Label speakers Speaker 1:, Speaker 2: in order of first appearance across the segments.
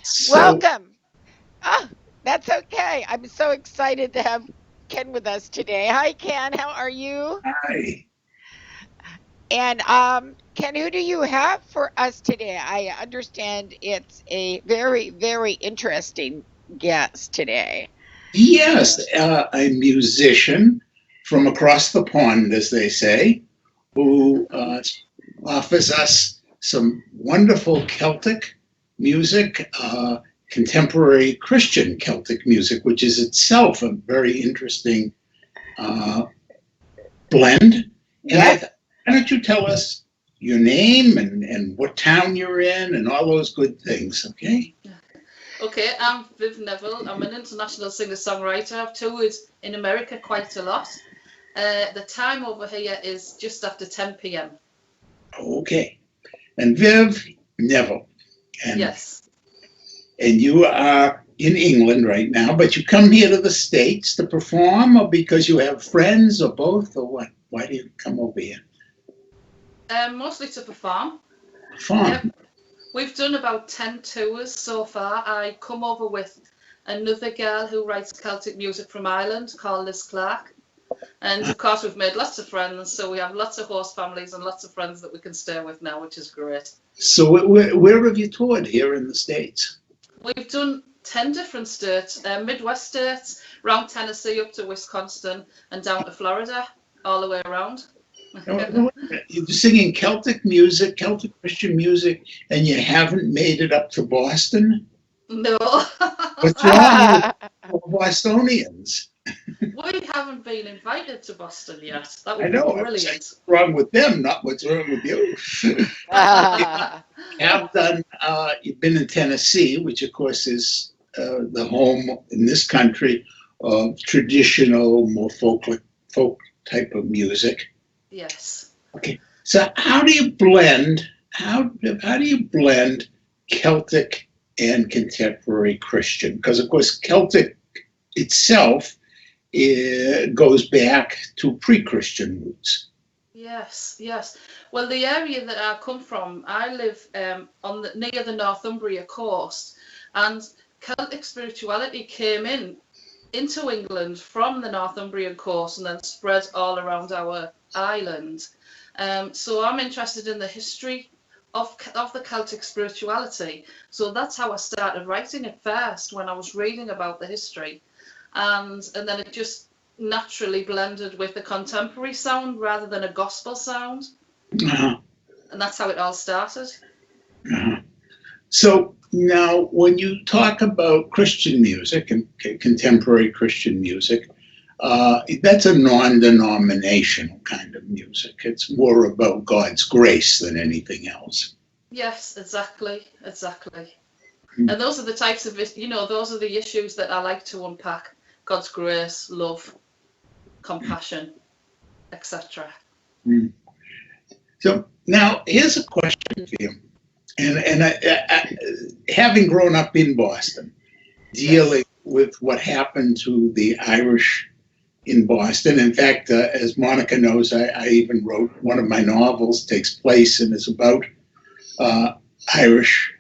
Speaker 1: So,
Speaker 2: Welcome. Ah, that's okay. I'm so excited to have Ken with us today. Hi, Ken. How are you?
Speaker 1: I,
Speaker 2: And Ken, who do you have for us today? I understand it's a very, very interesting guest today.
Speaker 1: yes, a musician from across the pond, as they say, who offers us some wonderful Celtic music, contemporary Christian Celtic music, which is itself a very interesting uh, blend. And
Speaker 2: Yes.
Speaker 1: why don't you tell us your name and what town you're in and all those good things, okay?
Speaker 3: Okay, I'm Viv Neville. I'm an international singer-songwriter. I've toured in America quite a lot. The time over here is just after 10 p.m.
Speaker 1: Okay. And Viv Neville, and
Speaker 3: Yes.
Speaker 1: you are in England right now, but you come here to the States to perform, or because you have friends, or both, or what? Why do you come over here?
Speaker 3: Mostly to perform. Uh,
Speaker 1: Perform.
Speaker 3: we've done about 10 tours so far. I come over with another girl who writes Celtic music from Ireland called Liz Clark. And of course, we've made lots of friends, so we have lots of host families and lots of friends that we can stay with now, which is great.
Speaker 1: So, where have you toured here in the States?
Speaker 3: We've done 10 different states, Midwest states, around Tennessee up to Wisconsin and down to Florida, all the way around.
Speaker 1: You're singing Celtic music, Celtic Christian music, and you haven't made it up to Boston?
Speaker 3: No,
Speaker 1: What's wrong with Bostonians?
Speaker 3: we haven't been invited to Boston yet. That
Speaker 1: I
Speaker 3: would be
Speaker 1: know. I'm saying
Speaker 3: brilliant.
Speaker 1: what's wrong with them, not what's wrong with you. You have done. You've been in Tennessee, which of course is the home in this country of traditional, more folk type of music.
Speaker 3: Yes.
Speaker 1: Okay, so how do you blend? How do you blend Celtic and contemporary Christian? Because of course Celtic itself goes back to pre-Christian roots.
Speaker 3: Yes, yes. Well, the area that I come from, I live near the Northumbria coast, and Celtic spirituality came into England from the Northumbrian coast and then spread all around our island. So I'm interested in the history of the Celtic spirituality. So that's how I started writing it first when I was reading about the history, and then it just naturally blended with a contemporary sound rather than a gospel sound,
Speaker 1: Uh-huh,
Speaker 3: and that's how it all started.
Speaker 1: uh-huh. So now, when you talk about Christian music and contemporary Christian music, that's a non-denominational kind of music. It's more about God's grace than anything else.
Speaker 3: Yes, exactly, exactly.
Speaker 1: Mm.
Speaker 3: And those are the types of, those are the issues that I like to unpack: God's grace, love, compassion, etc.
Speaker 1: Mm. So now, here's a question for you. And having grown up in Boston, dealing
Speaker 3: Yes,
Speaker 1: with what happened to the Irish in Boston. In fact, as Monica knows, I even wrote one of my novels takes place and is about uh, Irish,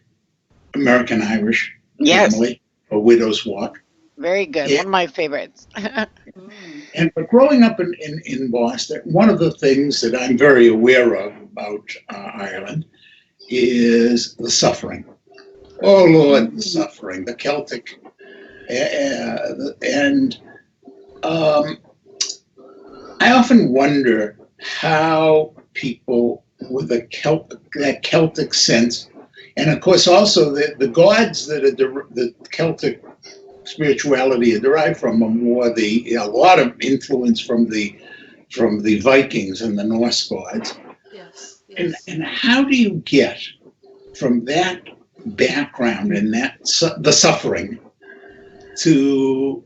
Speaker 1: American Irish
Speaker 2: Yes.
Speaker 1: family, A Widow's Walk.
Speaker 2: Very good.
Speaker 1: And,
Speaker 2: One of my favorites.
Speaker 3: mm,
Speaker 1: but growing up in Boston, one of the things that I'm very aware of about Ireland is the suffering. Oh Lord, the suffering, the Celtic, and um, I often wonder how people with that Celtic sense, and of course also the gods that are the Celtic spirituality are derived from are more a lot of influence from the Vikings and the Norse gods.
Speaker 3: yes, yes.
Speaker 1: And how do you get from that background and the suffering to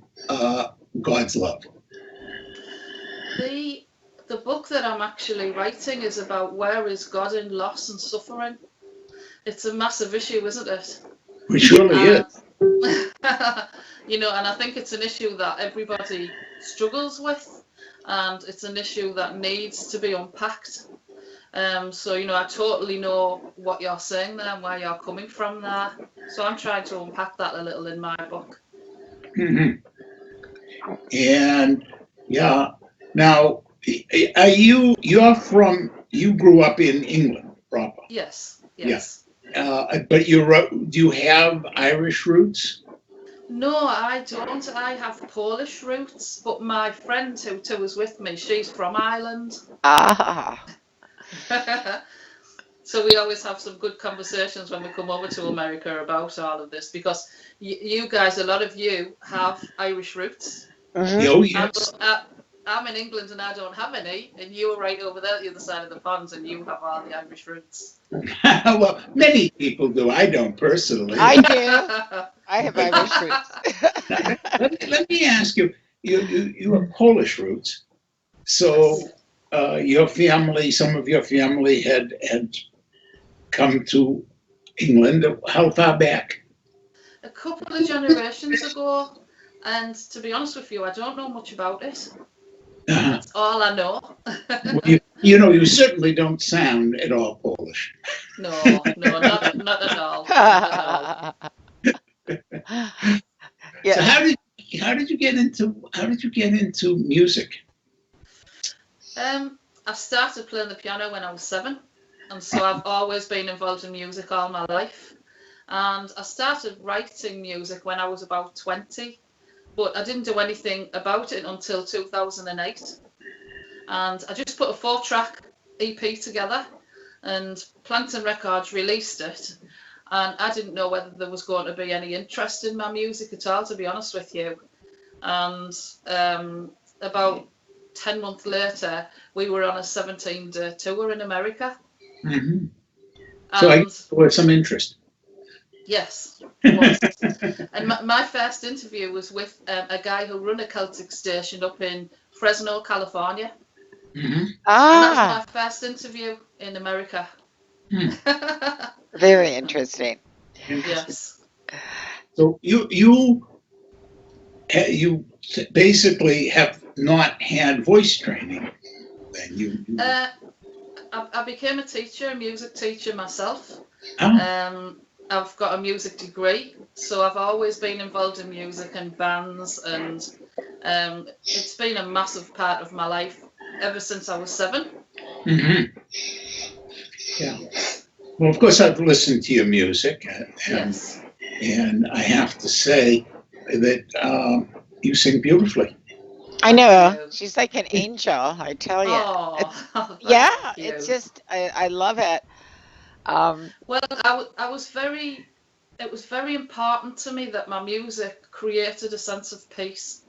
Speaker 1: God's love?
Speaker 3: The the book that I'm actually writing is about where is God in loss and suffering. It's a massive issue, isn't it?
Speaker 1: It surely is.
Speaker 3: And and I think it's an issue that everybody struggles with, and it's an issue that needs to be unpacked. So, you know, I totally know what you're saying there and where you're coming from there. So I'm trying to unpack that a little in my book.
Speaker 1: Mhm. And yeah, now are you grew up in England proper?
Speaker 3: Yes,
Speaker 1: Yeah.
Speaker 3: yes.
Speaker 1: But do you have Irish roots?
Speaker 3: No, I don't. I have Polish roots, but my friend who was with me, she's from Ireland.
Speaker 2: Ah.
Speaker 3: So we always have some good conversations when we come over to America about all of this, because you guys, a lot of you have Irish roots.
Speaker 2: Mhm.
Speaker 1: Oh,
Speaker 3: I'm,
Speaker 1: yes.
Speaker 3: I'm in England and I don't have any, and you are right over there at the other side of the pond, and you have all the Irish roots.
Speaker 1: Well, many people do. I don't personally.
Speaker 2: I do. I have Irish roots.
Speaker 1: Now, let me ask you, you have Polish roots. So
Speaker 3: Yes.
Speaker 1: your family, some of your family had come to England. How far back?
Speaker 3: A couple of generations ago, and to be honest with you, I don't know much about it.
Speaker 1: Uh-huh.
Speaker 3: That's all I know.
Speaker 1: Well, you know, you certainly don't sound at all Polish.
Speaker 3: No, not at all, not at all.
Speaker 1: So
Speaker 2: Yes.
Speaker 1: how did you get into music?
Speaker 3: I started playing the piano when I was 7, and so I've always been involved in music all my life. And I started writing music when I was about 20, but I didn't do anything about it until 2008. And I just put a 4-track EP together, and Plankton Records released it. And I didn't know whether there was going to be any interest in my music at all, to be honest with you. And about 10 months later, we were on a 17-day tour in America.
Speaker 1: Mm-hmm. So I
Speaker 3: And
Speaker 1: guess there was some interest.
Speaker 3: yes, there was. And my first interview was with a guy who run a Celtic station up in Fresno, California.
Speaker 1: Mm-hmm.
Speaker 3: And that was my
Speaker 2: Ah,
Speaker 3: first interview in America.
Speaker 2: very interesting.
Speaker 1: Interesting.
Speaker 3: Yes.
Speaker 1: So you basically have not had voice training. Then
Speaker 3: I became a teacher, a music teacher myself.
Speaker 1: oh,
Speaker 3: I've got a music degree, so I've always been involved in music and bands, and it's been a massive part of my life ever since I was 7.
Speaker 1: mm-hmm. Yeah. Well, of course, I've listened to your music,
Speaker 3: Yes.
Speaker 1: and I have to say that you sing beautifully.
Speaker 2: I
Speaker 3: Thank
Speaker 2: know.
Speaker 3: you.
Speaker 2: She's like an angel, I tell you.
Speaker 3: Oh,
Speaker 2: Yeah,
Speaker 3: thank
Speaker 2: it's
Speaker 3: you.
Speaker 2: just I love it.
Speaker 3: Well, I was very, it was very important to me that my music created a sense of peace.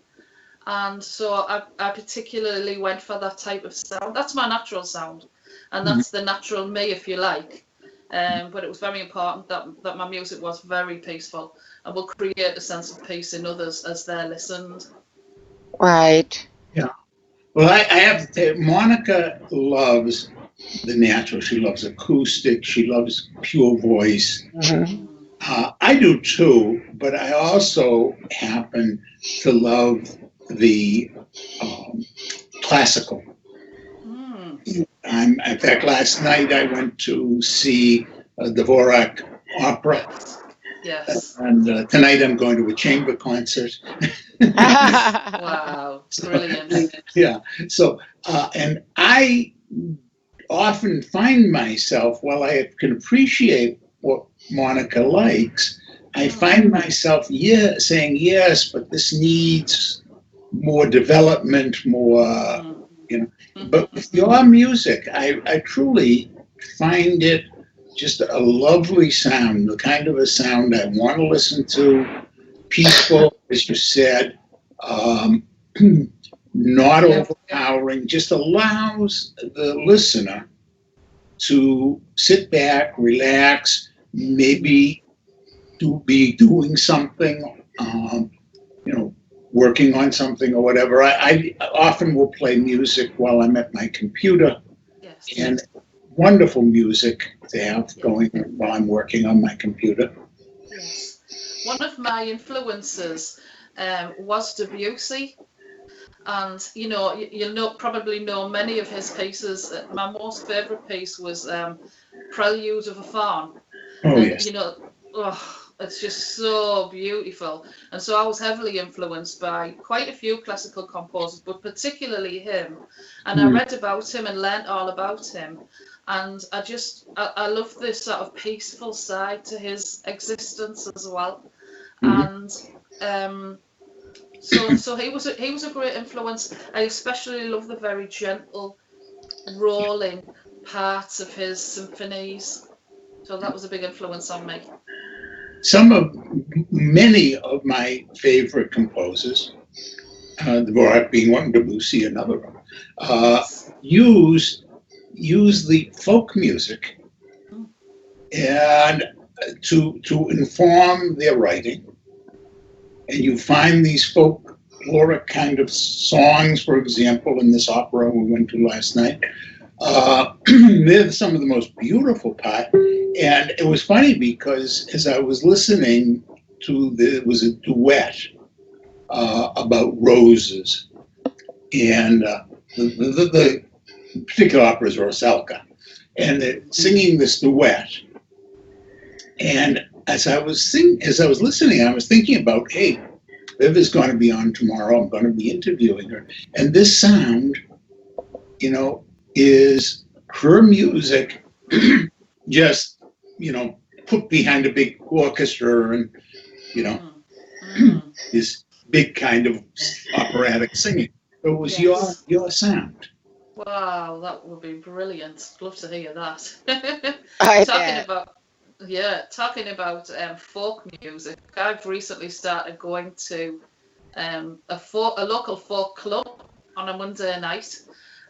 Speaker 3: And so I particularly went for that type of sound. That's my natural sound, and
Speaker 1: Mhm.
Speaker 3: that's the natural me, if you like. But it was very important that my music was very peaceful and will create a sense of peace in others as they're listened.
Speaker 2: Right.
Speaker 1: Yeah. Well, I have to tell you, Monica loves the natural. She loves acoustic. She loves pure voice.
Speaker 2: Mhm.
Speaker 3: Mm.
Speaker 1: I do too, but I also happen to love the um, classical.
Speaker 3: Mm.
Speaker 1: In fact, last night I went to see Dvorak opera,
Speaker 3: Yes, yes.
Speaker 1: and tonight I'm going to a chamber concert.
Speaker 3: Wow,
Speaker 1: So,
Speaker 3: brilliant.
Speaker 1: yeah. So, and I often find myself, while I can appreciate what Monica likes, I
Speaker 3: Mm.
Speaker 1: find myself saying yes, but this needs more development, more,
Speaker 3: Mm.
Speaker 1: you know. But with your music, I truly find it just a lovely sound, the kind of a sound I want to listen to, peaceful, as you said, um, not
Speaker 3: Yeah.
Speaker 1: overpowering, just allows the listener to sit back, relax, maybe to be doing something, you know, working on something or whatever. I often will play music while I'm at my computer,
Speaker 3: Yes.
Speaker 1: and wonderful music to have
Speaker 3: Yeah.
Speaker 1: going while I'm working on my computer.
Speaker 3: Yes. One of my influences was Debussy. And you'll probably know many of his pieces. My most favourite piece was Prelude of a Faun,
Speaker 1: Oh
Speaker 3: and
Speaker 1: yes.
Speaker 3: it's just so beautiful. And so I was heavily influenced by quite a few classical composers, but particularly him. And I
Speaker 1: Mm,
Speaker 3: read about him and learnt all about him. And I love this sort of peaceful side to his existence as well.
Speaker 1: mhm.
Speaker 3: And so he was a great influence. I especially love the very gentle, rolling parts of his symphonies. So that was a big influence on me.
Speaker 1: Many of my favorite composers, Dvorak being one, Debussy another one,
Speaker 3: Yes.
Speaker 1: use the folk music
Speaker 3: Mm.
Speaker 1: and to inform their writing. And you find these folkloric kind of songs, for example, in this opera we went to last night. They're some of the most beautiful part. And it was funny because as I was listening it was a duet about roses. And the particular opera is Rosalka. And they're singing this duet. And as I was listening, I was thinking about, hey, Viv is going to be on tomorrow. I'm going to be interviewing her. And this sound, is her music just, put behind a big orchestra and, you know,
Speaker 3: Mm. Mm.
Speaker 1: this big kind of operatic singing. So it was
Speaker 3: Yes.
Speaker 1: your sound.
Speaker 3: Wow, that would be brilliant. Love to hear that.
Speaker 2: I
Speaker 3: Talking
Speaker 2: bet.
Speaker 3: about folk music. I've recently started going to a local folk club on a Monday night,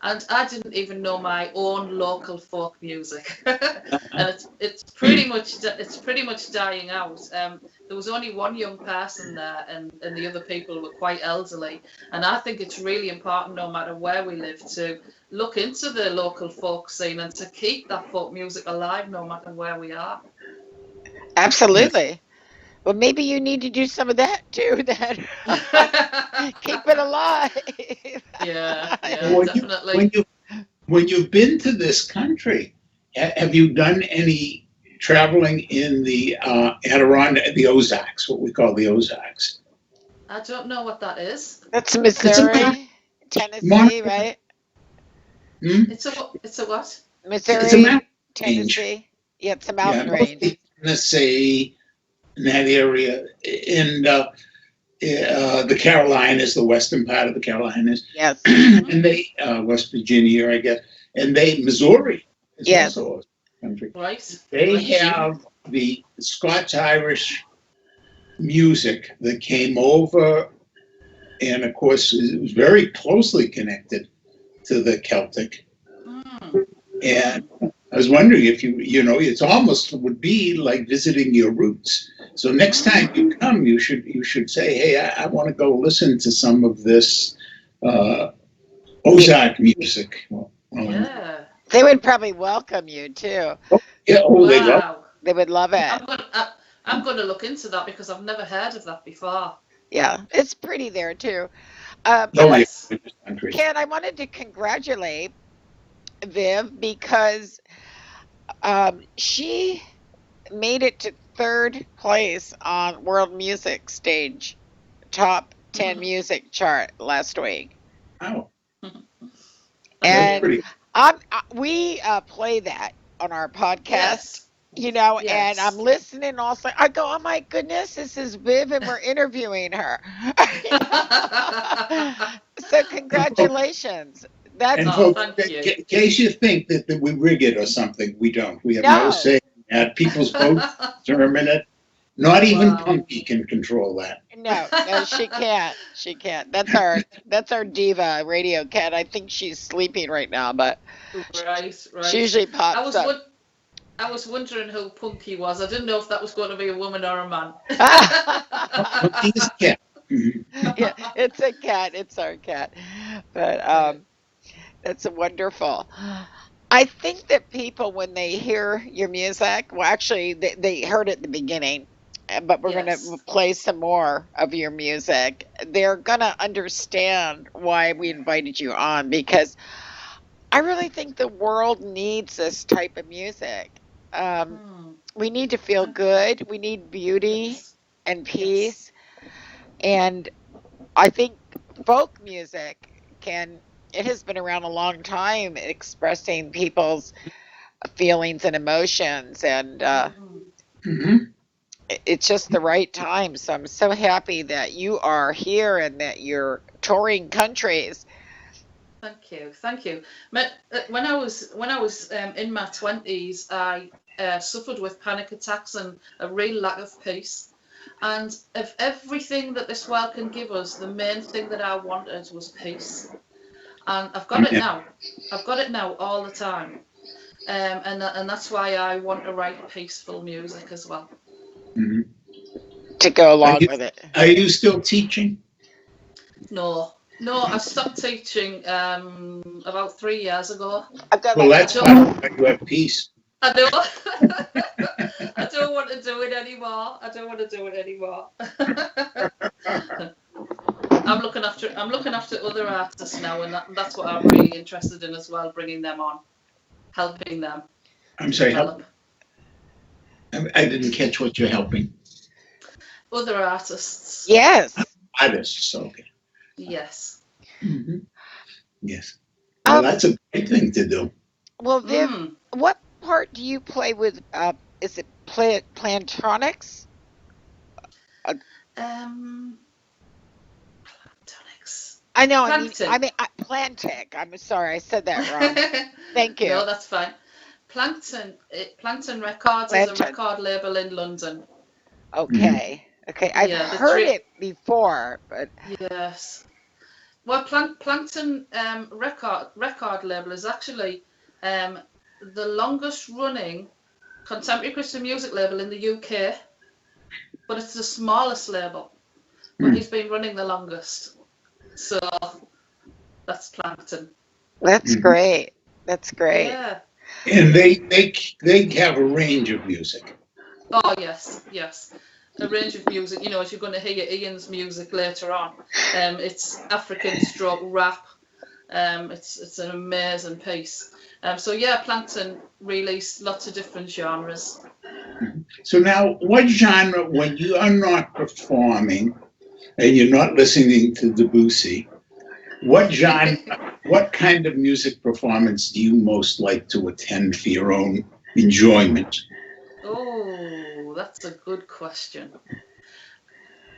Speaker 3: and I didn't even know my own local folk music, and it's pretty much dying out. There was only one young person there, and the other people were quite elderly. And I think it's really important, no matter where we live, to look into the local folk scene and to keep that folk music alive, no matter where we are.
Speaker 2: Absolutely. Well, maybe you need to do some of that too, then. Keep it alive.
Speaker 3: Yeah, yeah,
Speaker 1: When you when
Speaker 3: definitely.
Speaker 1: you when you've been to this country, have you done any traveling in the Adirondack, the Ozarks, what we call the Ozarks?
Speaker 3: I don't know what that is.
Speaker 2: That's
Speaker 1: It's a mountain.
Speaker 2: Missouri, Tennessee, right?
Speaker 1: Hmm?
Speaker 3: It's a what?
Speaker 1: It's a mountain
Speaker 2: Missouri,
Speaker 1: range.
Speaker 2: Tennessee. Yeah, it's a
Speaker 1: Yeah,
Speaker 2: mountain range.
Speaker 1: mostly Tennessee in that area, and the Carolinas, the western part of the Carolinas,
Speaker 2: Yes.
Speaker 1: and
Speaker 3: Mm,
Speaker 1: they West Virginia, I guess, and Missouri is
Speaker 2: Yes.
Speaker 1: also a country.
Speaker 3: right,
Speaker 1: They
Speaker 3: right.
Speaker 1: have the Scotch Irish music that came over, and of course, it was very closely connected to the Celtic.
Speaker 3: Mm,
Speaker 1: And
Speaker 3: mm.
Speaker 1: I was wondering if it's almost would be like visiting your roots. So next time you
Speaker 3: Mm.
Speaker 1: come, you should say, "Hey, I want to go listen to some of this uh,
Speaker 2: Yeah.
Speaker 1: Ozark music." Well,
Speaker 3: Yeah.
Speaker 2: They would probably welcome you too.
Speaker 1: yeah, they love.
Speaker 3: Wow.
Speaker 2: They would love it.
Speaker 3: I'm going to look into that because I've never heard of that before.
Speaker 2: Yeah, it's pretty there too.
Speaker 1: Oh yeah,
Speaker 3: Yes.
Speaker 1: in this country.
Speaker 2: Ken, I wanted to congratulate Viv because she made it to third place on World Music Stage top 10 music chart last week.
Speaker 1: Wow,
Speaker 3: That's
Speaker 1: that's
Speaker 2: And
Speaker 1: pretty.
Speaker 3: beautiful.
Speaker 2: we play that on our podcast,
Speaker 3: Yes.
Speaker 2: and I'm
Speaker 3: Yes.
Speaker 2: listening also. I go, oh my goodness, this is Viv and we're interviewing her. So congratulations. That's
Speaker 1: And
Speaker 3: Oh,
Speaker 1: folks,
Speaker 3: thank you.
Speaker 1: in case you think that we rig it or something, we don't. We have no
Speaker 2: no,
Speaker 1: say at people's votes determine it. Not even
Speaker 3: Wow.
Speaker 1: Punky can control that.
Speaker 2: no, she can't. She can't. That's our diva radio cat. I think she's sleeping right now, but
Speaker 3: Right,
Speaker 2: she
Speaker 3: right.
Speaker 2: usually
Speaker 3: I
Speaker 2: pops
Speaker 3: was
Speaker 2: up.
Speaker 3: won- I was wondering who Punky was. I didn't know if that was going to be a woman or a man.
Speaker 1: Punky is a cat. Mhm.
Speaker 2: Yeah, it's a cat. It's our cat. But that's wonderful. I think that people, when they hear your music, well, actually, they heard it at the beginning. but we're going
Speaker 3: Yes.
Speaker 2: to play some more of your music. They're going to understand why we invited you on, because I really think the world needs this type of music. Um,
Speaker 3: Hmm.
Speaker 2: we need to feel
Speaker 3: Thank you.
Speaker 2: good. We need beauty
Speaker 3: Yes.
Speaker 2: and
Speaker 3: Yes.
Speaker 2: peace. And I think folk music it has been around a long time, expressing people's feelings and emotions. And
Speaker 3: Hmm.
Speaker 1: Hmm.
Speaker 2: it's just the right time. So I'm so happy that you are here and that you're touring countries.
Speaker 3: Thank you. Thank you. When I was in my 20s, I suffered with panic attacks and a real lack of peace. And of everything that this world can give us, the main thing that I wanted was peace. And I've got it
Speaker 1: Yeah.
Speaker 3: now. I've got it now all the time. And that's why I want to write peaceful music as well.
Speaker 1: Hmm.
Speaker 2: To go
Speaker 1: Are
Speaker 2: along
Speaker 1: you
Speaker 2: with it.
Speaker 1: are you still teaching?
Speaker 3: No, no, I stopped teaching about 3 years ago.
Speaker 2: I've got
Speaker 1: Well,
Speaker 2: like
Speaker 3: I
Speaker 1: that's
Speaker 3: don't,
Speaker 1: part of why you have peace.
Speaker 3: I don't, I don't want to do it anymore. I don't want to do it anymore. I'm looking after other artists now, and that's what I'm really interested in as well, bringing them on, helping them
Speaker 1: I'm
Speaker 3: to
Speaker 1: sorry,
Speaker 3: develop
Speaker 1: I didn't catch what you're helping.
Speaker 3: other artists.
Speaker 2: yes.
Speaker 1: Artists, okay.
Speaker 3: Yes.
Speaker 1: Hmm. Yes. Well,
Speaker 2: Um.
Speaker 1: that's a great thing to do.
Speaker 2: Well, Viv,
Speaker 3: Mm.
Speaker 2: what part do you play with? Is it plantronics? Uh,
Speaker 3: Um. Tonics.
Speaker 2: I know.
Speaker 3: Plankton.
Speaker 2: Plantic. I'm sorry, I said that wrong. Thank you.
Speaker 3: No, that's fine. Plankton Records is a
Speaker 2: Planton.
Speaker 3: record label in London.
Speaker 1: Hmm.
Speaker 2: Okay. Okay. I've
Speaker 3: Yeah, the
Speaker 2: heard
Speaker 3: three.
Speaker 2: it before, but
Speaker 3: Yes. Well, Plankton record label is actually um, the longest running contemporary Christian music label in the UK, but it's the smallest label. But
Speaker 1: Hmm.
Speaker 3: he's been running the longest, so that's Plankton.
Speaker 2: that's
Speaker 1: Hmm.
Speaker 2: great. That's great.
Speaker 3: Yeah.
Speaker 1: And they have a range of music.
Speaker 3: Oh yes, yes. A range of music. You know, as you're going to hear Ian's music later on, it's African stroke rap. It's an amazing piece. So yeah, Plankton released lots of different genres.
Speaker 1: Mhm. So now, what genre, when you are not performing and you're not listening to Debussy, what genre, what kind of music performance do you most like to attend for your own enjoyment?
Speaker 3: Oh, that's a good question.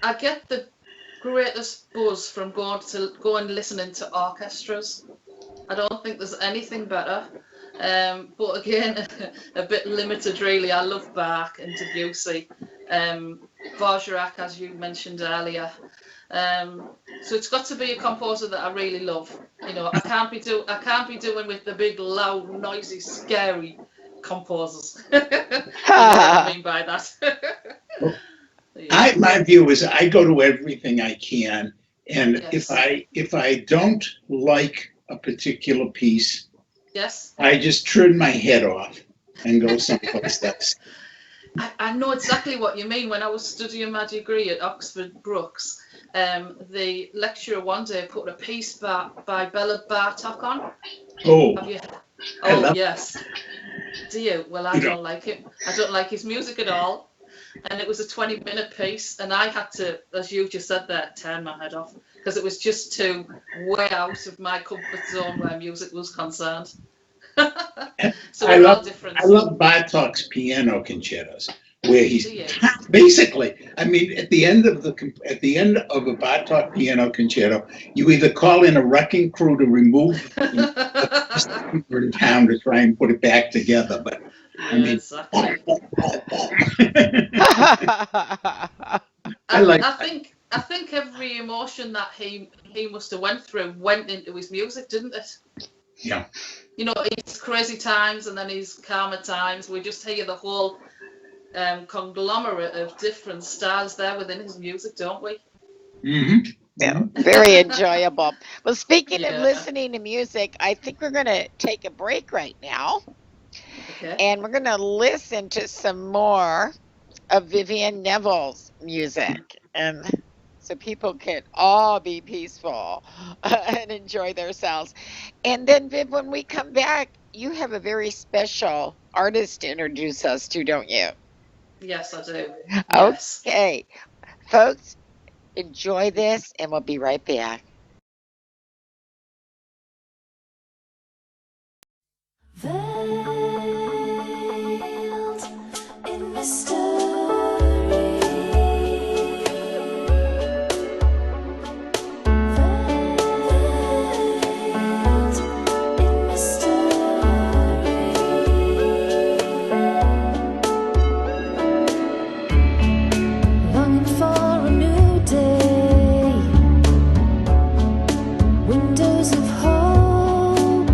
Speaker 3: I get the greatest buzz from going listening to orchestras. I don't think there's anything better. But again, a bit limited really. I love Bach and Debussy, Bergerac, as you mentioned earlier. So it's got to be a composer that I really love. You know, I can't be doing with the big, loud, noisy, scary composers. You know what I mean by that.
Speaker 1: Well,
Speaker 3: Yeah.
Speaker 1: my view is I go to everything I can, and
Speaker 3: Yes.
Speaker 1: if I don't like a particular piece,
Speaker 3: Yes.
Speaker 1: I just turn my head off and go someplace else.
Speaker 3: I know exactly what you mean. When I was studying my degree at Oxford Brookes, the lecturer one day put a piece by Bella Bartok on.
Speaker 1: Oh,
Speaker 3: Have you?
Speaker 1: I
Speaker 3: Oh
Speaker 1: love
Speaker 3: yes. Do you? Well, I
Speaker 1: you know.
Speaker 3: don't like it. I don't like his music at all. And it was a 20-minute piece, and I had to, as you just said there, turn my head off because it was just too way out of my comfort zone where music was concerned. So
Speaker 1: I
Speaker 3: we're
Speaker 1: love
Speaker 3: all
Speaker 1: I
Speaker 3: different.
Speaker 1: love Bartok's piano concertos, where
Speaker 3: Do
Speaker 1: he's
Speaker 3: you?
Speaker 1: basically. I mean, at the end of a Bartok piano concerto, you either call in a wrecking crew to remove the people in town to try and put it back together. But I
Speaker 3: Yeah,
Speaker 1: mean,
Speaker 3: exactly.
Speaker 1: I like
Speaker 3: I think every emotion that he must have went through went into his music, didn't it?
Speaker 1: yeah.
Speaker 3: You know, his crazy times and then his calmer times. We just hear the whole conglomerate of different styles there within his music, don't we?
Speaker 1: Hmm.
Speaker 2: Yeah,
Speaker 1: Hmm.
Speaker 2: very enjoyable. Well, speaking of
Speaker 3: Yeah.
Speaker 2: listening to music, I think we're going to take a break right now,
Speaker 3: Okay.
Speaker 2: and we're going to listen to some more of Vivienne Nevile's music. And so people can all be peaceful and enjoy themselves. And then, Viv, when we come back, you have a very special artist to introduce us to, don't you?
Speaker 3: Yes, I do. Yes.
Speaker 2: Okay, folks, enjoy this, and we'll be right back.
Speaker 4: Veiled in mystery. Veiled in mystery. Longing for a new day. Windows of hope.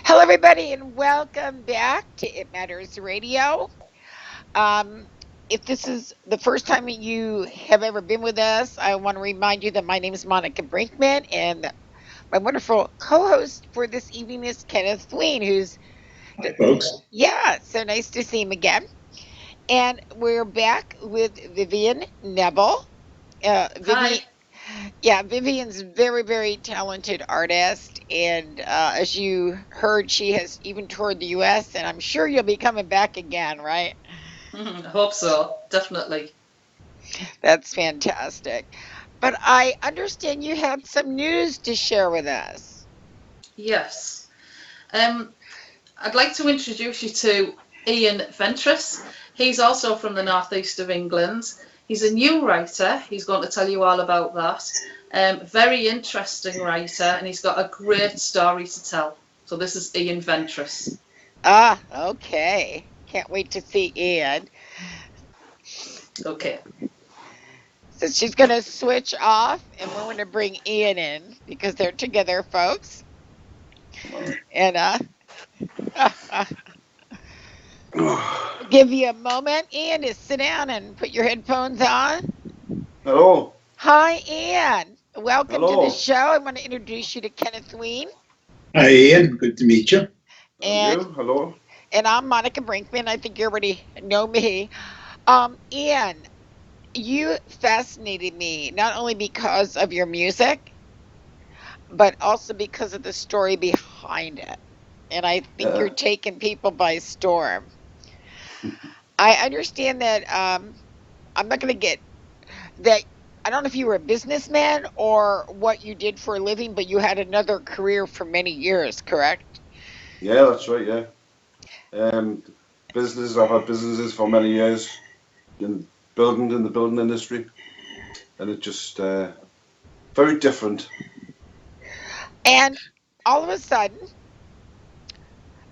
Speaker 2: Hello, everybody, and welcome back to It Matters Radio. Um, if this is the first time you have ever been with us, I want to remind you that my name is Monica Brinkman, and my wonderful co-host for this evening is Kenneth Thween, who's,
Speaker 1: Hi, folks.
Speaker 2: yeah, so nice to see him again. And we're back with Vivienne Neville. Vivienne,
Speaker 3: Hi.
Speaker 2: yeah, Vivienne's very, very talented artist, and as you heard, she has even toured the U.S., and I'm sure you'll be coming back again, right?
Speaker 3: I hope so. Definitely.
Speaker 2: That's fantastic. But I understand you had some news to share with us.
Speaker 3: Yes. I'd like to introduce you to Ian Ventress. He's also from the northeast of England. He's a new writer. He's going to tell you all about that. Very interesting writer, and he's got a great story to tell. So this is Ian Ventress.
Speaker 2: Ah, okay. Can't wait to see Ian.
Speaker 3: Okay.
Speaker 2: So she's going to switch off, and we're going to bring Ian in because they're together, folks. And give you a moment, Ian, to sit down and put your headphones on.
Speaker 5: Hello.
Speaker 2: Hi, Ian. Welcome to the
Speaker 5: Hello.
Speaker 2: show. I want to introduce you to Kenneth Ween,
Speaker 1: Hi, Ian. Good to meet you.
Speaker 2: and
Speaker 5: You? Hello.
Speaker 2: and I'm Monica Brinkman. I think you already know me. Ian, you fascinated me not only because of your music, but also because of the story behind it. And I think you're
Speaker 5: Yeah.
Speaker 2: taking people by storm. I understand that I'm not going to get that. I don't know if you were a businessman or what you did for a living, but you had another career for many years, correct?
Speaker 5: Yeah, that's right, yeah. I've had businesses for many years in the building industry, and it just very different.
Speaker 2: And all of a sudden,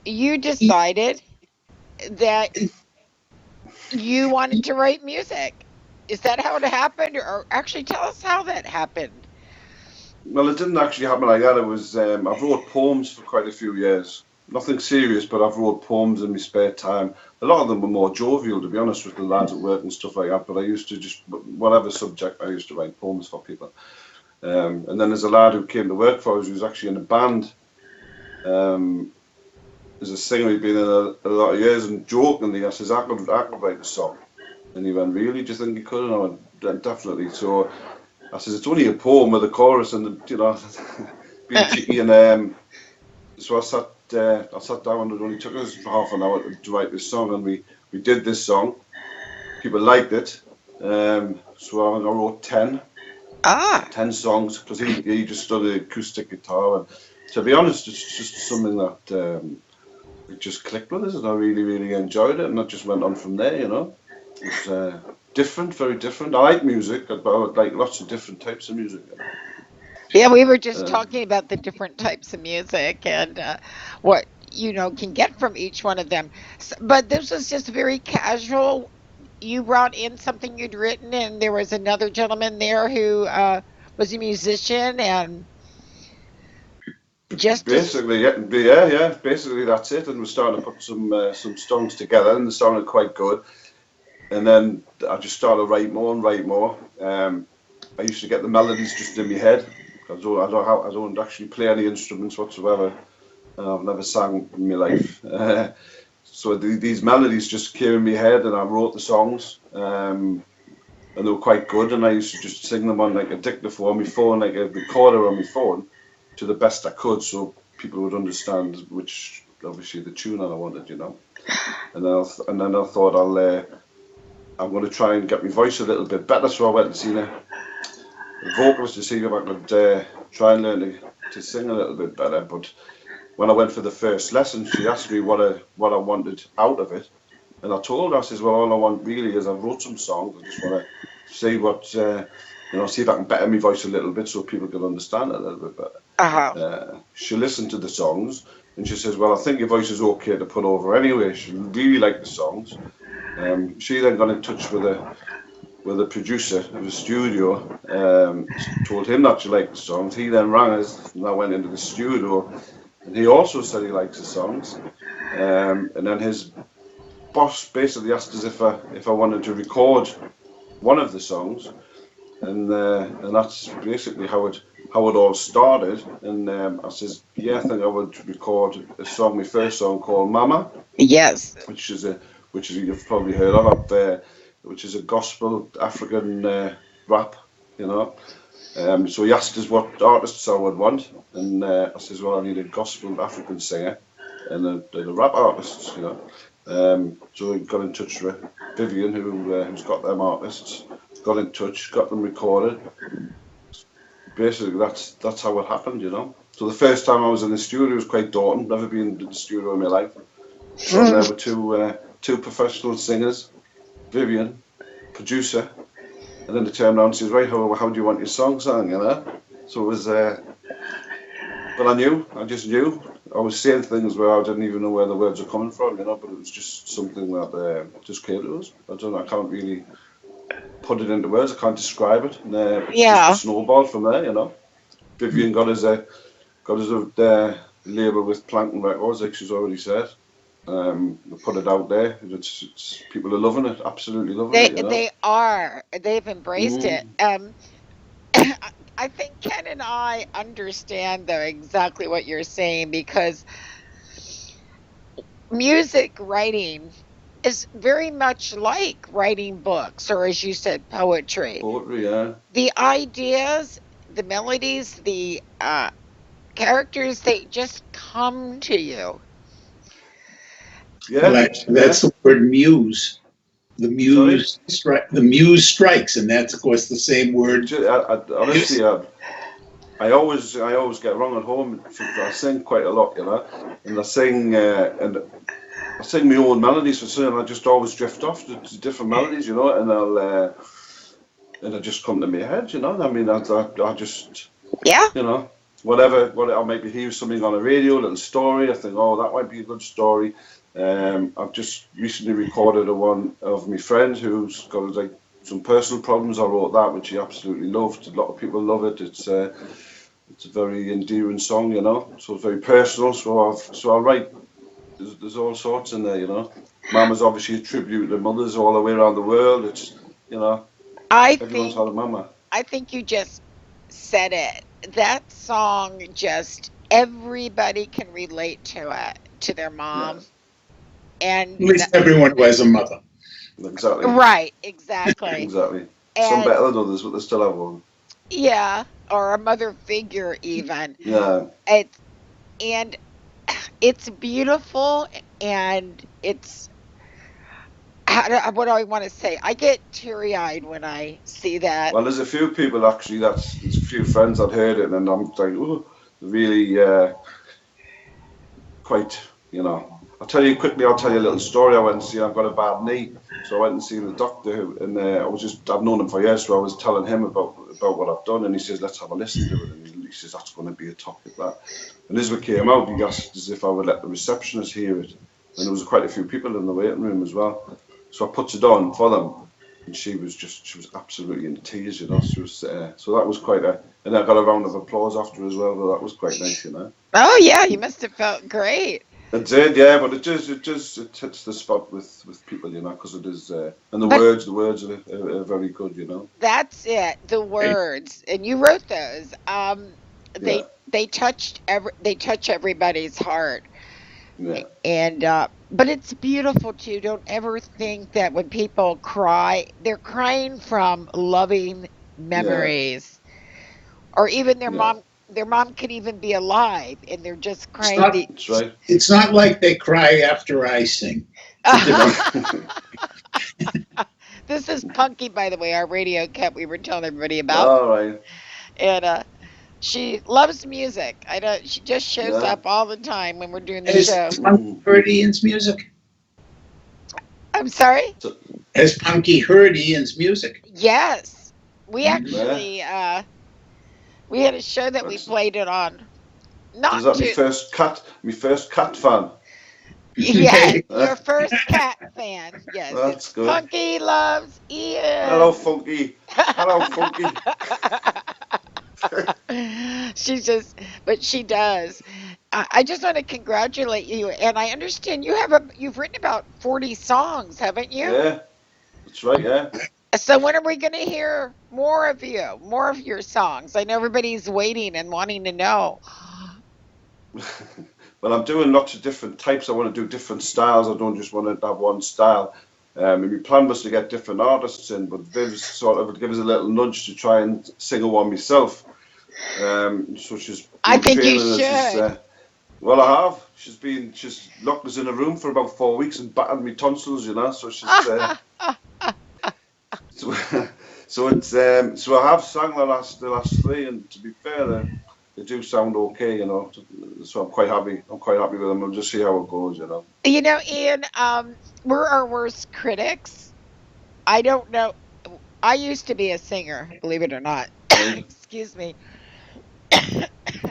Speaker 2: you decided that you wanted to write music. Is that how it happened? Or actually, tell us how that happened.
Speaker 5: Well, it didn't actually happen like that. It was I've wrote poems for quite a few years. Nothing serious, but I've wrote poems in my spare time. A lot of them were more jovial, to be honest, with the lads at work and stuff like that. But I used to just, whatever subject, I used to write poems for people. And then there's a lad who came to work for us who's actually in a band. Um, as a singer, he'd been in a lot of years, and jokingly, I says, I could write a song. And he went, really? Do you think you could? And I went, definitely. So I says, it's only a poem with a chorus, and being cheeky. And so I sat down, and it only took us half an hour to write this song, and we did this song. People liked it. So I wrote 10
Speaker 2: Ah,
Speaker 5: songs, because he just studied acoustic guitar. And to be honest, it's just something that it just clicked with us, and I really, really enjoyed it, and that just went on from there, It's different, very different. I like music, but I would like lots of different types of music.
Speaker 2: yeah, we were just
Speaker 5: Uh,
Speaker 2: talking about the different types of music and what can get from each one of them. But this was just very casual. You brought in something you'd written, and there was another gentleman there who was a musician, and just as
Speaker 5: Basically, yeah. Basically, that's it. And we're starting to put some songs together, and they sounded quite good. And then I just started to write more and write more. I used to get the melodies just in my head. I don't actually play any instruments whatsoever. I've never sang in my life. So these melodies just came in my head, and I wrote the songs. And they were quite good. And I used to just sing them on like a dictaphone on my phone, like a recorder on my phone, to the best I could, so people would understand which, obviously, the tune that I wanted, And then I thought I'm going to try and get my voice a little bit better, so I went to see a vocalist to see if I could try and learn to sing a little bit better. But when I went for the first lesson, she asked me what I wanted out of it, and I told her, I says, well, all I want really is, I wrote some songs. I just want to see what see if I can better my voice a little bit so people can understand it a little bit
Speaker 2: uh
Speaker 5: better. She listened to the songs, and she says, well, I think your voice is okay to put over anyway. She really liked the songs. She then got in touch with a producer of the studio, told him that she liked the songs. He then rang us, and I went into the studio, and he also said he likes the songs. And then his boss basically asked us if I wanted to record one of the songs, and that's basically how it all started. And I says, yeah, I think I would record a song, my first song called Mama,
Speaker 2: Yes.
Speaker 5: which you've probably heard of up there, which is a gospel African rap, you know. So he asked us what artists I would want, and I says, well, I need a gospel African singer and a rap artist, you know. So we got in touch with Vivienne, who's got them artists, got in touch, got them recorded. Basically, that's how it happened, you know. So the first time I was in the studio was quite daunting. Never been in the studio in my life. So there were two professional singers, Vivienne, producer, and then they turned around and says, right, how do you want your song sung, you know? So it was, well, I just knew. I was saying things where I didn't even know where the words were coming from, you know, but it was just something that just came to us. I can't really put it into words, I can't describe it. And, it's
Speaker 2: Yeah.
Speaker 5: just a snowball from there, you know. Vivienne got us a label with Plankton Records, like she's already said. We put it out there. It's people are loving it, absolutely loving it. You know?
Speaker 2: They are. They've embraced it. I think Ken and I understand though exactly what you're saying, because music writing is very much like writing books, or as you said, poetry.
Speaker 5: Poetry, yeah.
Speaker 2: The ideas, the melodies, the characters, they just come to you.
Speaker 5: Yeah,
Speaker 1: Well, that's the word muse. The muse, the muse strikes, and that's of course the same word.
Speaker 5: Honestly, I always get it wrong at home. I sing quite a lot, you know, and I sing my own melodies for singing. I just always drift off to different melodies, you know, and they just come to my head, you know. I mean, I just,
Speaker 2: yeah,
Speaker 5: you know, whatever I maybe hear something on the radio, a little story. I think, oh, that might be a good story. I've just recently recorded one of my friends who's got like some personal problems. I wrote that, which he absolutely loved. A lot of people love it. It's a very endearing song, you know. So it's very personal. So I write. There's all sorts in there, you know. Mama's obviously a tribute to mothers all the way around the world. It's, you know, everyone's had a mama.
Speaker 2: I think you just said it. That song, just everybody can relate to it, to their mom.
Speaker 5: Yeah.
Speaker 2: And
Speaker 1: at least everyone who has a mother.
Speaker 5: Exactly.
Speaker 2: Right, exactly.
Speaker 5: Exactly.
Speaker 2: And
Speaker 5: some better than others, but they still have one.
Speaker 2: Yeah, or a mother figure even.
Speaker 5: Yeah.
Speaker 2: It's beautiful, and it's what do I want to say? I get teary-eyed when I see that.
Speaker 5: Well, there's a few people actually. There's a few friends that heard it, and I'm like, oh, really, quite, you know. I'll tell you a little story. I went and see. I've got a bad knee, so I went and seen the doctor, and I've known him for years, so I was telling him about what I've done, and he says, let's have a listen to it, and he says that's going to be a topic that. And as we came out, he asked as if I would let the receptionist hear it, and there was quite a few people in the waiting room as well. So I put it on for them, and she was absolutely in tears, you know. She was, so that was quite and I got a round of applause after as well, but that was quite nice, you know.
Speaker 2: Oh yeah, you must have felt great.
Speaker 5: It did, yeah, but it hits the spot with people, you know, because it is, and the words are very good, you know.
Speaker 2: That's it, the words, and you wrote those. They touch everybody's heart.
Speaker 5: Yeah.
Speaker 2: And but it's beautiful too. Don't ever think that when people cry, they're crying from loving memories, or even their mom. Their mom could even be alive, and they're just crying.
Speaker 5: That's right.
Speaker 1: It's not like they cry after I sing.
Speaker 2: This is Punky, by the way, our radio cat we were telling everybody about.
Speaker 5: All right.
Speaker 2: And she loves music. She just shows up all the time when we're doing the show.
Speaker 1: Has Punky heard Ian's music?
Speaker 2: I'm sorry?
Speaker 1: Has Punky heard Ian's music?
Speaker 2: Yes. We actually, we had a show that we played it on.
Speaker 5: Is that my first cat fan?
Speaker 2: Yeah, your first cat fan. Yes.
Speaker 5: That's good.
Speaker 2: Punky loves Ian.
Speaker 5: Hello, Funky. Hello, Funky.
Speaker 2: She does. I just want to congratulate you, and I understand you've written about 40 songs, haven't you?
Speaker 5: Yeah, that's right. Yeah.
Speaker 2: So when are we going to hear more of you, more of your songs? I know everybody's waiting and wanting to know.
Speaker 5: Well, I'm doing lots of different types. I want to do different styles. I don't just want to have one style. And my plan was to get different artists in, but Viv's sort of give us a little nudge to try and sing a one myself. So she's
Speaker 2: I
Speaker 5: been
Speaker 2: think you
Speaker 5: training us.
Speaker 2: should.
Speaker 5: Well, I have. She's locked us in a room for about 4 weeks and battered me tonsils, you know. So she's so I have sang the last three, and to be fair, they do sound okay, you know. So I'm quite happy. I'm quite happy with them. We'll just see how it goes, you know.
Speaker 2: You know, Ian, we're our worst critics. I don't know. I used to be a singer, believe it or not. Excuse me.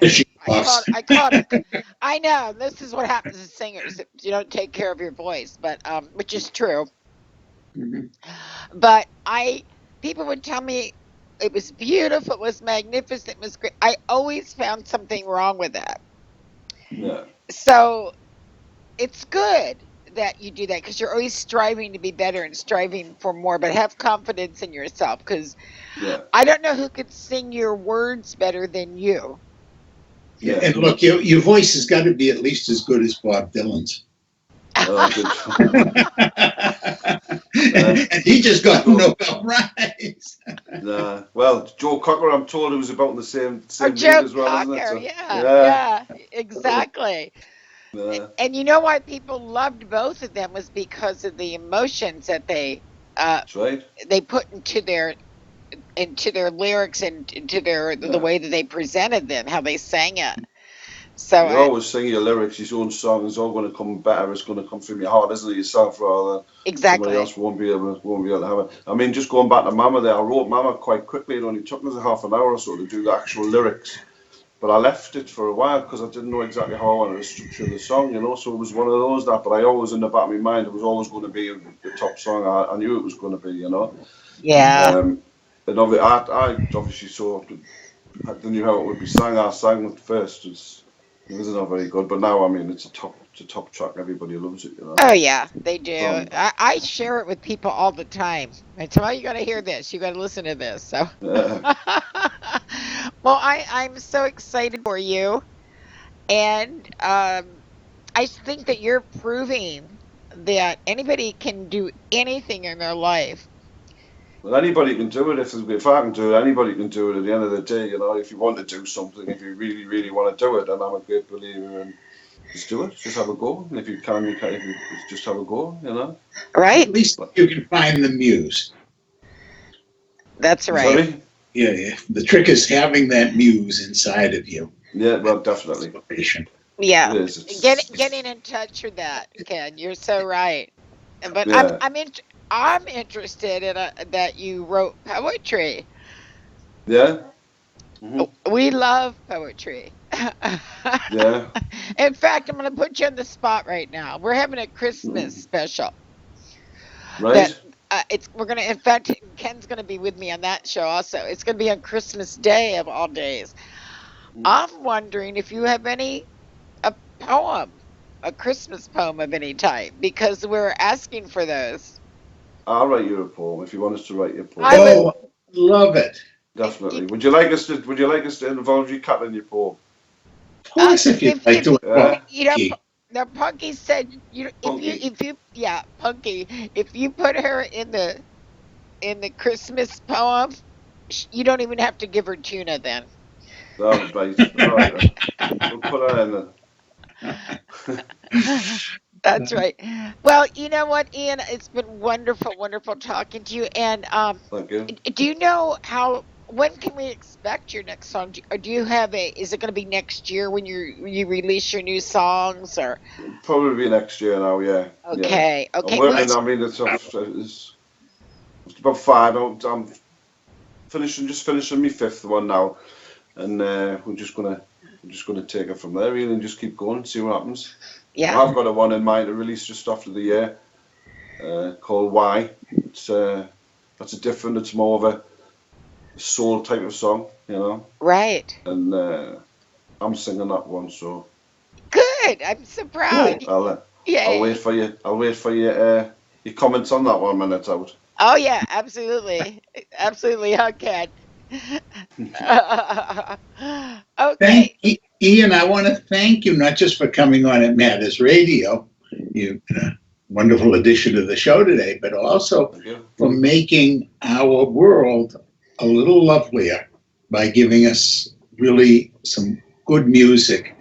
Speaker 1: She lost.
Speaker 2: I caught it. I know. This is what happens to singers if you don't take care of your voice, but which is true.
Speaker 1: Mhm.
Speaker 2: But people would tell me it was beautiful, it was magnificent, it was great. I always found something wrong with that.
Speaker 5: Yeah.
Speaker 2: So it's good that you do that because you're always striving to be better and striving for more, but have confidence in yourself because
Speaker 5: Yeah.
Speaker 2: I don't know who could sing your words better than you.
Speaker 1: Yeah, and look, your voice has got to be at least as good as Bob Dylan's.
Speaker 5: Oh, good.
Speaker 1: And he just got a Nobel Prize.
Speaker 5: Nah. Well, Joe Cocker, I'm told, it was about in the same
Speaker 2: Or
Speaker 5: league
Speaker 2: Joe
Speaker 5: as well, isn't it?
Speaker 2: Cocker,
Speaker 5: So,
Speaker 2: yeah, exactly.
Speaker 5: Yeah.
Speaker 2: And you know why people loved both of them was because of the emotions that
Speaker 5: That's right.
Speaker 2: they put into their lyrics and into the way that they presented them, how they sang it. So
Speaker 5: You always sing your lyrics, your own song is all going to come better. It's going to come from your heart, isn't it? Yourself, rather than
Speaker 2: exactly.
Speaker 5: somebody else won't be able to have it. I mean, just going back to Mama there, I wrote Mama quite quickly. It only took us a half an hour or so to do the actual lyrics. But I left it for a while because I didn't know exactly how I wanted to structure the song, you know. So it was one of those that, but I always, in the back of my mind, it was always going to be the top song. I knew it was going to be, you know.
Speaker 2: Yeah.
Speaker 5: And I obviously saw, I knew how it would be sang. I sang it first. It was not very good, but now, I mean, it's a top track. Everybody loves it, you know.
Speaker 2: Oh yeah, they do.
Speaker 5: Song.
Speaker 2: I share it with people all the time. I tell you, got to hear this. You got to listen to this. So,
Speaker 5: Yeah.
Speaker 2: well, I'm so excited for you, and I think that you're proving that anybody can do anything in their life.
Speaker 5: Well, anybody can do it. If I can do it, anybody can do it. At the end of the day, you know, if you want to do something, if you really, really want to do it, then I'm a great believer in just do it. Just have a go. And if you can, you can. If you just have a go, you know.
Speaker 2: Right?
Speaker 1: At least you can find the muse.
Speaker 2: That's right.
Speaker 5: Sorry.
Speaker 1: Yeah. The trick is having that muse inside of you.
Speaker 5: Yeah, well, definitely.
Speaker 1: Inspiration.
Speaker 2: Yeah.
Speaker 5: It is.
Speaker 2: Getting in touch with that, Ken. You're so right. But
Speaker 5: Yeah.
Speaker 2: I'm interested in that you wrote poetry.
Speaker 5: Yeah. Mhm.
Speaker 2: We love poetry.
Speaker 5: Yeah.
Speaker 2: In fact, I'm going to put you on the spot right now. We're having a Christmas special.
Speaker 5: Right.
Speaker 2: We're going to, in fact, Ken's going to be with me on that show also. It's going to be on Christmas Day of all days. I'm wondering if you have a poem, a Christmas poem of any type, because we're asking for those.
Speaker 5: I'll write you a poem if you want us to write you a poem.
Speaker 1: Oh, love it.
Speaker 5: Definitely. Would you like us to involve your cat in your poem?
Speaker 1: Of course, if you'd like to.
Speaker 2: You know, the Punky said
Speaker 5: Punky.
Speaker 2: Punky, if you put her in the Christmas poem, you don't even have to give her tuna then.
Speaker 5: Oh, right. All right. We'll put her in there.
Speaker 2: That's right. Well, you know what, Ian? It's been wonderful, wonderful talking to you. And
Speaker 5: Thank you.
Speaker 2: do you know when can we expect your next song? Or do you have is it going to be next year when you release your new songs, or?
Speaker 5: Probably next year now, yeah.
Speaker 2: Okay,
Speaker 5: Yeah.
Speaker 2: okay.
Speaker 5: I'm working, I mean, it's about 5. I'm just finishing my 5th one now. And we're just gonna take it from there, really, and just keep going and see what happens.
Speaker 2: Yeah.
Speaker 5: I've got a one in mind to release just after the year, called Why. It's it's more of a soul type of song, you know.
Speaker 2: Right.
Speaker 5: And I'm singing that one, so
Speaker 2: good. I'm so proud.
Speaker 5: I'll
Speaker 2: Yay.
Speaker 5: wait for you. I'll wait for your comments on that one when it's out.
Speaker 2: Oh yeah, absolutely. Absolutely, okay.
Speaker 1: Thank
Speaker 2: Okay.
Speaker 1: Ian. I want to thank you not just for coming on at Matters Radio. You've been a wonderful addition to the show today, but also
Speaker 5: Thank you.
Speaker 1: for making our world a little lovelier by giving us really some good music,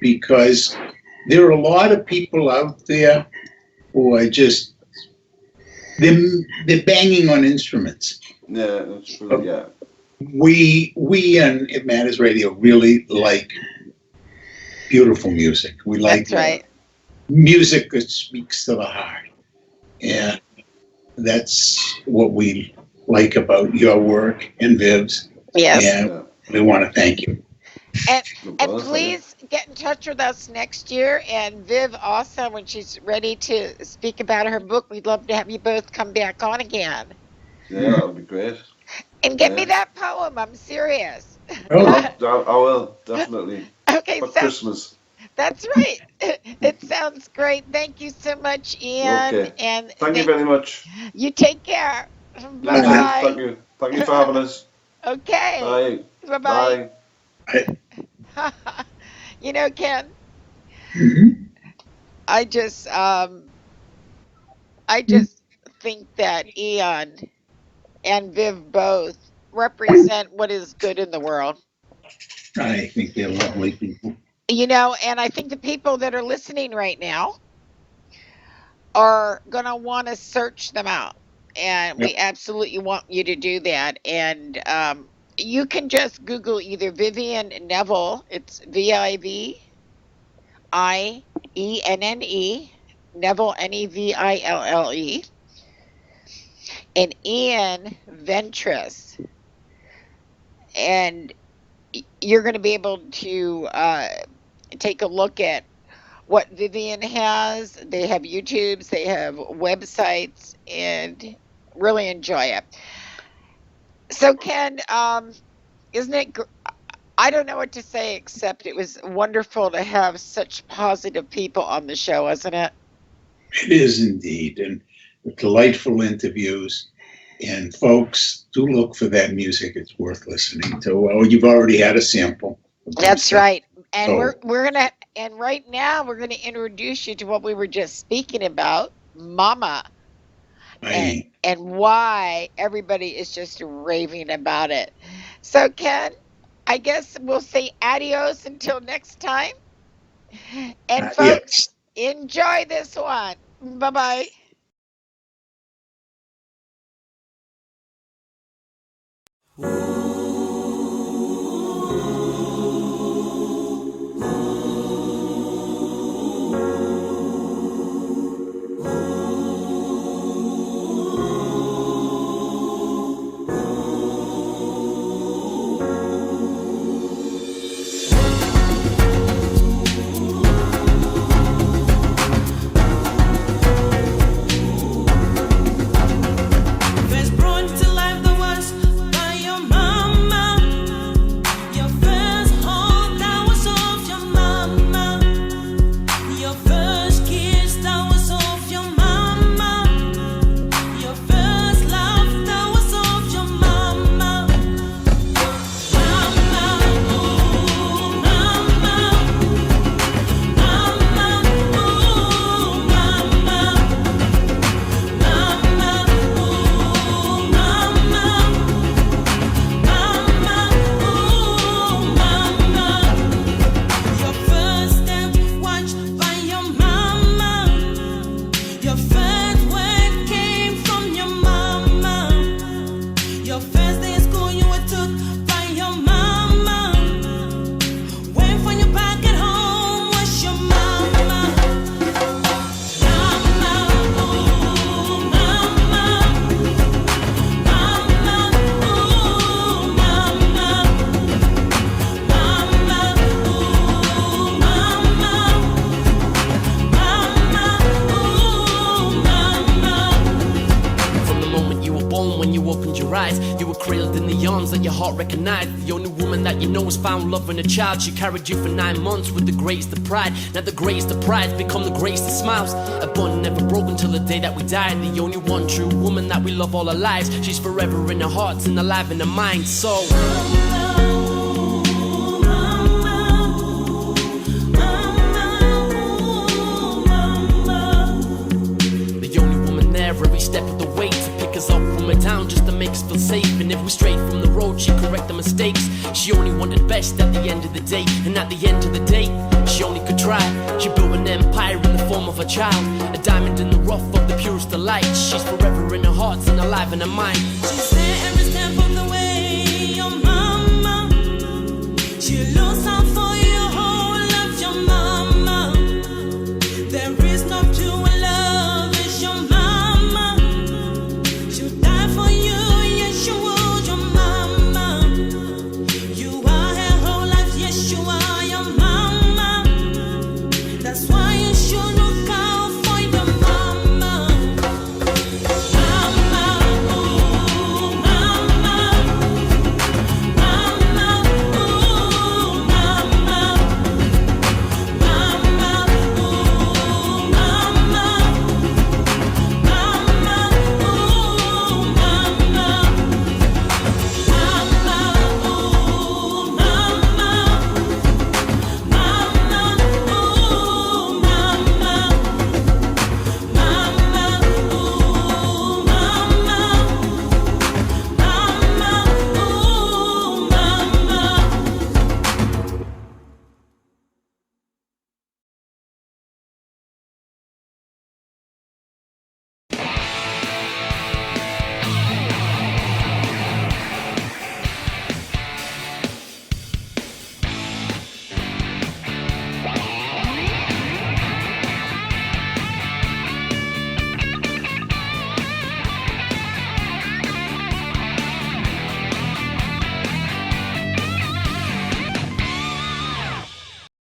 Speaker 1: because there are a lot of people out there who are just they're banging on instruments.
Speaker 5: Yeah, that's true. Yeah.
Speaker 1: We and It Matters Radio really like beautiful music. We like
Speaker 2: That's right.
Speaker 1: music that speaks to the heart, and that's what we like about your work and Viv's.
Speaker 2: Yes.
Speaker 1: And
Speaker 5: Yeah.
Speaker 1: we want to thank you.
Speaker 2: And
Speaker 5: No
Speaker 2: and
Speaker 5: bother, thank you.
Speaker 2: please get in touch with us next year. And Viv also, when she's ready to speak about her book, we'd love to have you both come back on again.
Speaker 5: Yeah, that would be great.
Speaker 2: And get me
Speaker 5: Yeah.
Speaker 2: that poem. I'm serious.
Speaker 1: Oh,
Speaker 5: I will definitely
Speaker 2: Okay,
Speaker 5: for
Speaker 2: so
Speaker 5: Christmas.
Speaker 2: that's right. It sounds great. Thank you so much, Ian.
Speaker 5: Okay.
Speaker 2: And
Speaker 5: Thank you very much.
Speaker 2: you take care.
Speaker 5: Thank
Speaker 2: Bye
Speaker 5: you. Thank you for having us.
Speaker 2: bye. Okay.
Speaker 5: Bye.
Speaker 2: Bye
Speaker 5: Bye.
Speaker 2: bye. You know, Ken,
Speaker 1: mhm.
Speaker 2: I just think that Ian and Viv both represent what is good in the world.
Speaker 1: I think they're lovely people.
Speaker 2: You know, and I think the people that are listening right now are going to want to search them out. And we absolutely want you to do that. And you can just Google either Vivienne Neville, it's Vivine, Neville, Neville, and Ian Ventress. And you're going to be able to take a look at what Vivienne has. They have YouTubes, they have websites, and really enjoy it. So, Ken, isn't it? I don't know what to say except it was wonderful to have such positive people on the show, isn't it?
Speaker 1: It is indeed, and delightful interviews. And folks, do look for that music. It's worth listening to. Well, you've already had a sample.
Speaker 2: That's right. And
Speaker 1: Oh.
Speaker 2: we're gonna and right now we're gonna introduce you to what we were just speaking about, Mama, and why everybody is just raving about it. So, Ken, I guess we'll say adios until next time. And folks, enjoy this one. Bye bye.
Speaker 6: First brought to life the was by your mama. Your first hold that was of your mama. Your first kiss that was of your mama. Your first love that was of your mama. Mama, oh mama. Mama, oh mama. Mama, oh mama, mama, oh mama. Your first step watched by your mama. Your first word came from your mama. Your first day of school you were took by your mama. Waiting for you back at home was your mama. Mama, oh mama. Mama, oh mama. Mama, oh mama. Mama, oh mama.
Speaker 7: From the moment you were born, when you opened your eyes, you were cradled in the arms arms that your heart recognized. The only woman that you know has found love in a child. She carried you for 9 months with the greatest of pride. Now the greatest of pride's become the greatest of smiles. A bond never broken till the day that we die. The only one true woman that we love all our lives. She's forever in our hearts and alive in our minds. So every step of the way to pick us up from a town just to make us feel safe. And if we're straight from the road, she'd correct the mistakes. She only wanted best at the end of the day. And at the end of the day, she only could try. She built an empire in the form of a child, a diamond in the rough of the purest delight. She's forever in our hearts and alive in our mind.
Speaker 6: She's there every step of the way.